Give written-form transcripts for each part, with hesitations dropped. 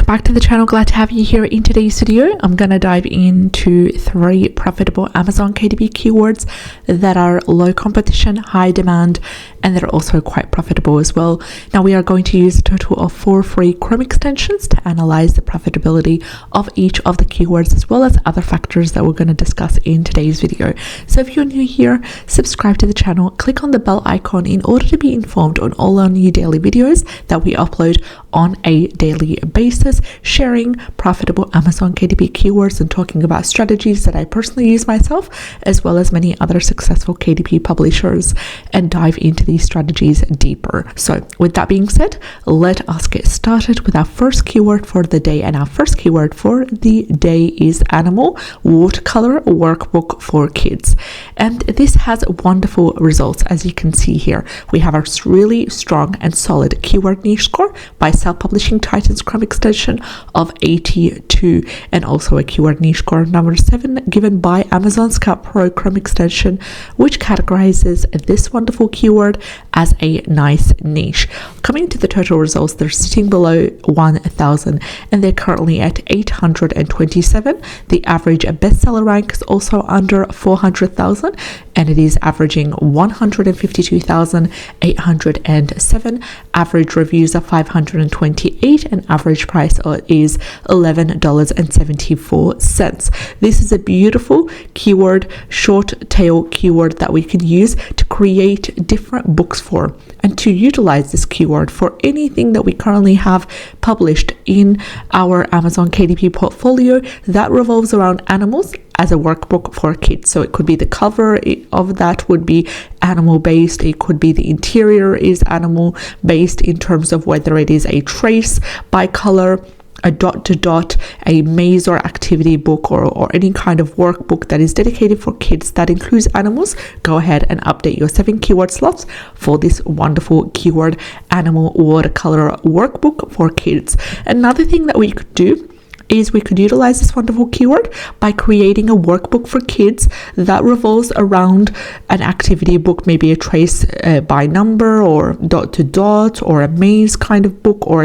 Welcome back to the channel. Glad to have you here. In today's video, I'm going to dive into 3 profitable Amazon KDP keywords that are low competition, high demand, and they're also quite profitable as well. Now we are going to use a total of 4 free Chrome extensions to analyze the profitability of each of the keywords, as well as other factors that we're going to discuss in today's video. So if you're new here, subscribe to the channel, click on the bell icon in order to be informed on all our new daily videos that we upload on a daily basis, sharing profitable Amazon KDP keywords and talking about strategies that I personally use myself, as well as many other successful KDP publishers, and dive into these strategies deeper. So with that being said, let us get started with our first keyword for the day. And our first keyword for the day is animal watercolor workbook for kids. And this has wonderful results. As you can see here, we have a really strong and solid keyword niche score by Self-Publishing Titans Chrome extension of 82, and also a keyword niche score number 7 given by Amazon Scout Pro Chrome extension, which categorizes this wonderful keyword as a nice niche. Coming to the total results, they're sitting below 1,000 and they're currently at 827. The average bestseller rank is also under 400,000 and it is averaging 152,807. Average reviews are 528 and average price is $11.74. This is a beautiful keyword, short tail keyword that we can use to create different books for, and to utilize this keyword for anything that we currently have published in our Amazon KDP portfolio that revolves around animals as a workbook for kids. So it could be the cover of that would be animal based, it could be the interior is animal based in terms of whether it is a trace by color, a dot to dot, a maze or activity book, or any kind of workbook that is dedicated for kids that includes animals. Go ahead and update your 7 keyword slots for this wonderful keyword animal watercolor workbook for kids. Another thing that we could do is we could utilize this wonderful keyword by creating a workbook for kids that revolves around an activity book, maybe a trace by number or dot to dot, or a maze kind of book, or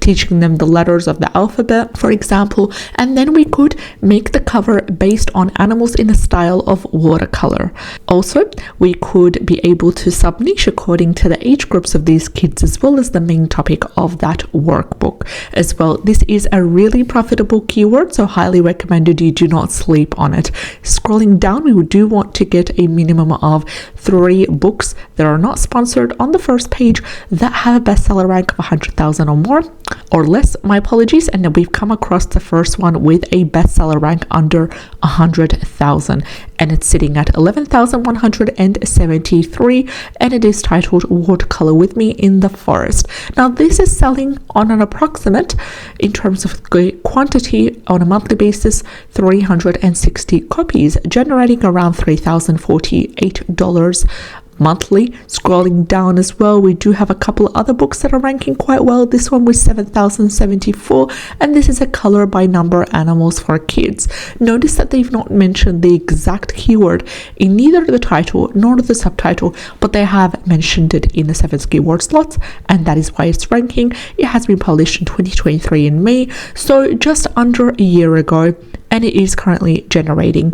teaching them the letters of the alphabet, for example. And then we could make the cover based on animals in a style of watercolor. Also, we could be able to sub-niche according to the age groups of these kids, as well as the main topic of that workbook as well. This is a really profitable keyword, so highly recommended you do not sleep on it. Scrolling down, we do want to get a minimum of 3 books that are not sponsored on the first page that have a bestseller rank of 100,000 or more, or less, my apologies. And then we've come across the first one with a bestseller rank under 100,000, and it's sitting at 11,173, and it is titled Watercolor with Me in the Forest. Now this is selling on an approximate, in terms of quantity on a monthly basis, 360 copies, generating around $3,048 monthly. Scrolling down as well, we do have a couple of other books that are ranking quite well. This one was 7,074, and this is a color by number animals for kids. Notice that they've not mentioned the exact keyword in neither the title nor the subtitle, but they have mentioned it in the 7 keyword slots, and that is why it's ranking. It has been published in 2023 in May, so just under a year ago, and it is currently generating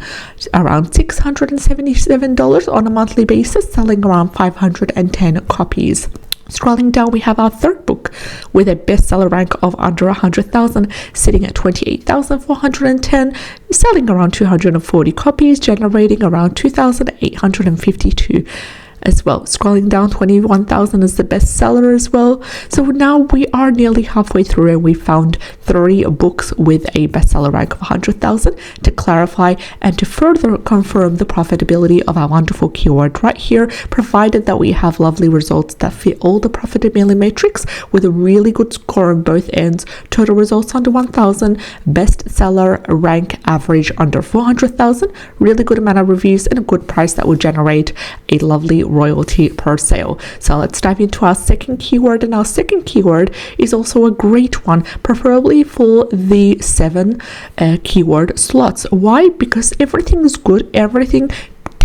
around $677 on a monthly basis, selling around 510 copies. Scrolling down, we have our third book with a bestseller rank of under 100,000, sitting at 28,410, selling around 240 copies, generating around 2,852 as well. Scrolling down, 21,000 is the bestseller as well. So now we are nearly halfway through, and we found 3 books with a bestseller rank of 100,000 to clarify and to further confirm the profitability of our wonderful keyword right here, provided that we have lovely results that fit all the profitability metrics with a really good score on both ends. Total results under 1,000, bestseller rank average under 400,000, really good amount of reviews, and a good price that would generate a lovely royalty per sale. So let's dive into our second keyword, and our second keyword is also a great one, preferably for the 7 keyword slots. Why? Because everything is good, everything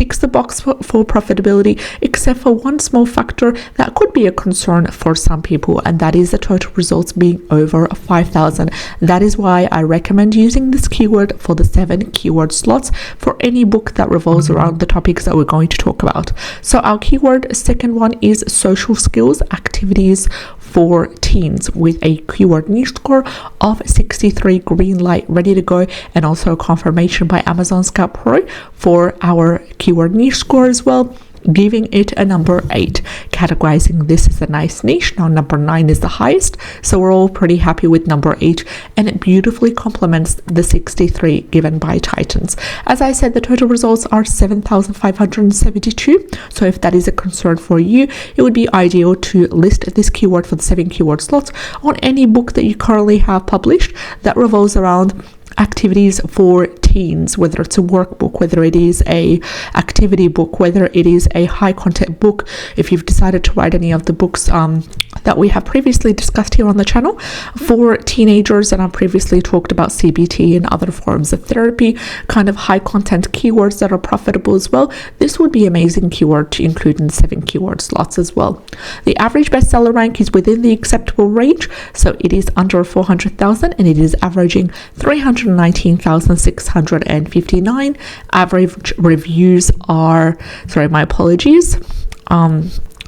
ticks the box for profitability, except for one small factor that could be a concern for some people, and that is the total results being over 5,000. That is why I recommend using this keyword for the 7 keyword slots for any book that revolves around the topics that we're going to talk about. So our keyword second one is social skills activities for teens, with a keyword niche score of 63, green light, ready to go, and also confirmation by Amazon Scout Pro for our keyword niche score as well, giving it a number 8, categorizing this as a nice niche. Now number 9 is the highest, so we're all pretty happy with number 8, and it beautifully complements the 63 given by Titans. As I said, the total results are 7,572, so if that is a concern for you, it would be ideal to list this keyword for the 7 keyword slots on any book that you currently have published that revolves around activities for teens, whether it's a workbook, whether it is a activity book, whether it is a high content book. If you've decided to write any of the books that we have previously discussed here on the channel for teenagers, and I previously talked about CBT and other forms of therapy, kind of high content keywords that are profitable as well, this would be an amazing keyword to include in the 7 keyword slots as well. The average bestseller rank is within the acceptable range, so it is under 400,000 and it is averaging 319,659. Average reviews are, sorry, my apologies,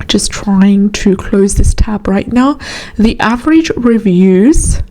just trying to close this tab right now. The average reviews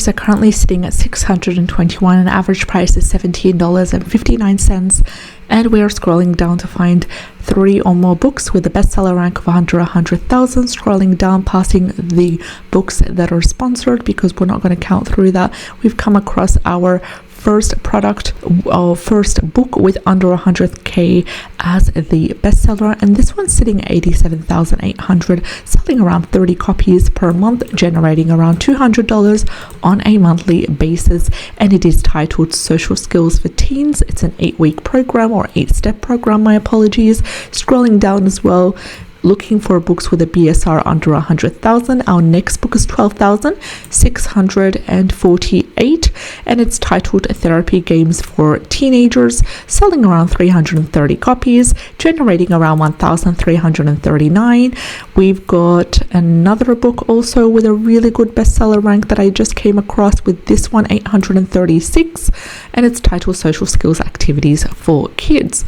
are currently sitting at 621, and average price is $17.59, and we are scrolling down to find 3 or more books with a bestseller rank of under 100,000. Scrolling down, passing the books that are sponsored, because we're not going to count through that. We've come across our first product or first book with under 100k as the bestseller, and this one's sitting at 87,800, selling around 30 copies per month, generating around $200 on a monthly basis, and it is titled Social Skills for Teens. It's an 8-week program, or 8-step program, my apologies. Scrolling down as well, looking for books with a BSR under 100,000. Our next book is 12,648, and it's titled Therapy Games for Teenagers, selling around 330 copies, generating around 1,339. We've got another book also with a really good bestseller rank that I just came across, with this one 836, and it's titled Social Skills Activities for Kids,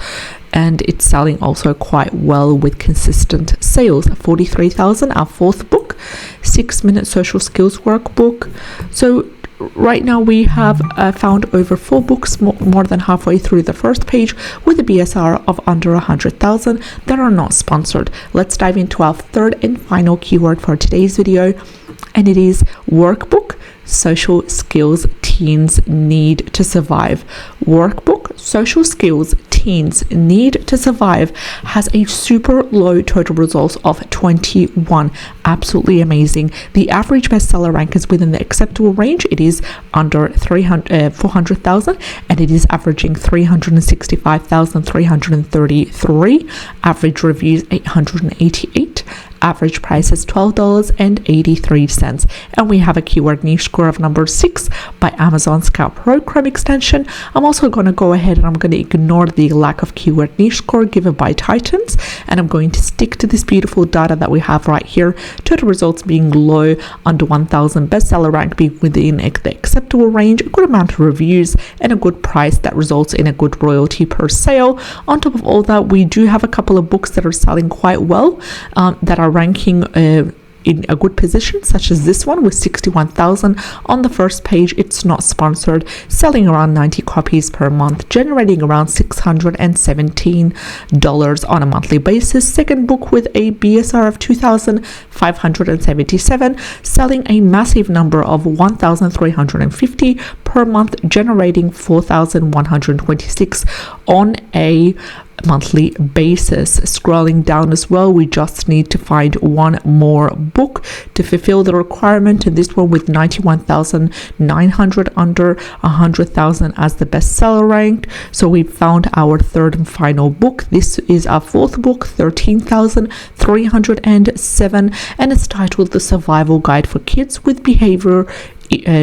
and it's selling also quite well with consistent sales. 43,000. Our fourth book, 6-minute social skills workbook. So right now we have found over 4 books, more than halfway through the first page, with a BSR of under 100,000 that are not sponsored. Let's dive into our third and final keyword for today's video, and it is workbook, social skills teens need to survive. Workbook, social skills teens need to survive has a super low total results of 21. Absolutely amazing. The average bestseller rank is within the acceptable range. It is under 400,000, and it is averaging 365,333. Average reviews 888. Average price is $12.83, and we have a keyword niche score of number 6 by Amazon Scout Pro Chrome extension. I'm also going to go ahead and I'm going to ignore the lack of keyword niche score given by Titans, and I'm going to stick to this beautiful data that we have right here. Total results being low, under 1,000, bestseller rank being within the acceptable range, a good amount of reviews, and a good price that results in a good royalty per sale. On top of all that, we do have a couple of books that are selling quite well, that are ranking in a good position, such as this one with 61,000 on the first page. It's not sponsored, selling around 90 copies per month, generating around $617 on a monthly basis. Second book with a BSR of 2,577, selling a massive number of 1,350 per month, generating 4,126 on a monthly basis. Scrolling down as well, we just need to find one more book to fulfill the requirement, and this one with 91,900, under 100,000 as the bestseller ranked. So we found our third and final book. This is our fourth book, 13,307, and it's titled The Survival Guide for Kids with Behavior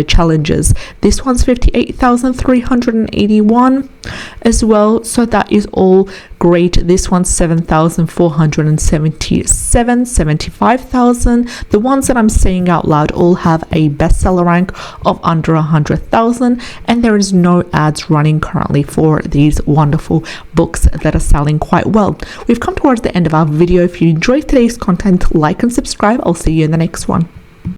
challenges. This one's 58,381 as well, so that is all great. This one's 7,477, 75,000. The ones that I'm saying out loud all have a bestseller rank of under 100,000, and there is no ads running currently for these wonderful books that are selling quite well. We've come towards the end of our video. If you enjoyed today's content, like and subscribe. I'll see you in the next one.